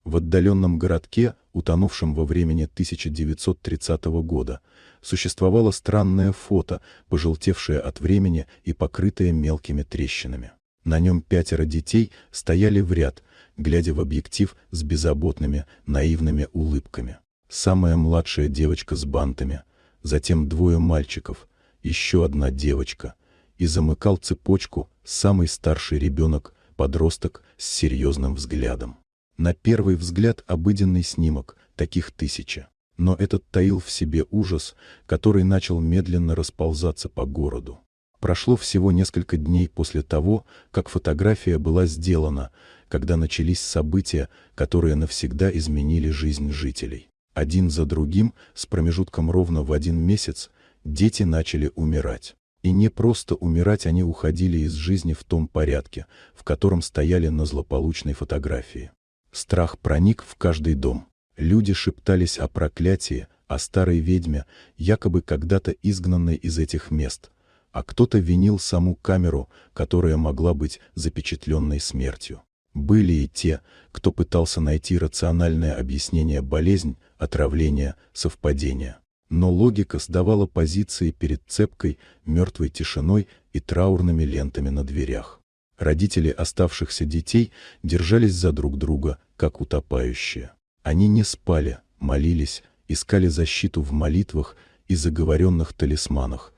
В отдаленном городке, утонувшем во времени 1930 года, существовало странное фото, пожелтевшее от времени и покрытое мелкими трещинами. На нем 5 детей стояли в ряд, глядя в объектив с беззаботными, наивными улыбками. Самая младшая девочка с бантами, затем 2 мальчиков, еще 1 девочка, и замыкал цепочку самый старший ребенок, подросток с серьезным взглядом. На первый взгляд обыденный снимок, таких 1000. Но этот таил в себе ужас, который начал медленно расползаться по городу. Прошло всего несколько дней после того, как фотография была сделана, когда начались события, которые навсегда изменили жизнь жителей. Один за другим, с промежутком ровно в 1 месяц, дети начали умирать. И не просто умирать, они уходили из жизни в том порядке, в котором стояли на злополучной фотографии. Страх проник в каждый дом. Люди шептались о проклятии, о старой ведьме, якобы когда-то изгнанной из этих мест, а кто-то винил саму камеру, которая могла быть запечатленной смертью. Были и те, кто пытался найти рациональное объяснение болезнь, отравления, совпадения. Но логика сдавала позиции перед цепкой, мертвой тишиной и траурными лентами на дверях. Родители оставшихся детей держались за друг друга, как утопающие. Они не спали, молились, искали защиту в молитвах и заговоренных талисманах,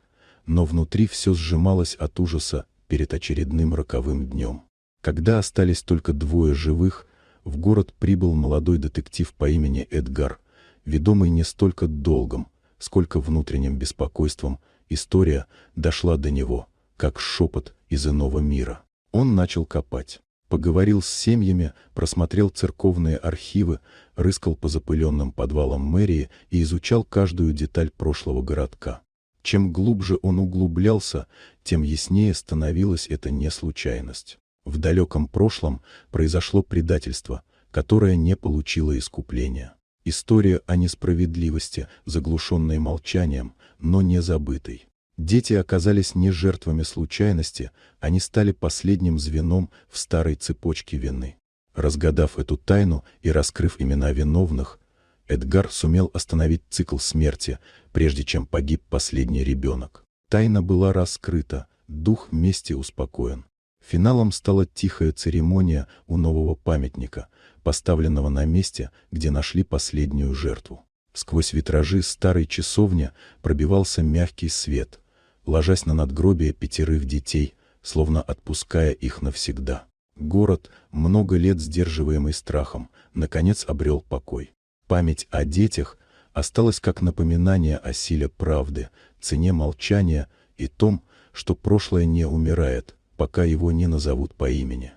но внутри все сжималось от ужаса перед очередным роковым днем. Когда остались только 2 живых, в город прибыл молодой детектив по имени Эдгар, ведомый не столько долгом, сколько внутренним беспокойством. История дошла до него, как шепот из иного мира. Он начал копать. Поговорил с семьями, просмотрел церковные архивы, рыскал по запыленным подвалам мэрии и изучал каждую деталь прошлого городка. Чем глубже он углублялся, тем яснее становилась эта не случайность. В далеком прошлом произошло предательство, которое не получило искупления. История о несправедливости, заглушенной молчанием, но не забытой. Дети оказались не жертвами случайности, они стали последним звеном в старой цепочке вины. Разгадав эту тайну и раскрыв имена виновных, Эдгар сумел остановить цикл смерти, прежде чем погиб последний ребенок. Тайна была раскрыта, дух мести успокоен. Финалом стала тихая церемония у нового памятника, поставленного на месте, где нашли последнюю жертву. Сквозь витражи старой часовни пробивался мягкий свет, ложась на надгробие 5 детей, словно отпуская их навсегда. Город, много лет сдерживаемый страхом, наконец обрел покой. Память о детях осталась как напоминание о силе правды, цене молчания и том, что прошлое не умирает, пока его не назовут по имени.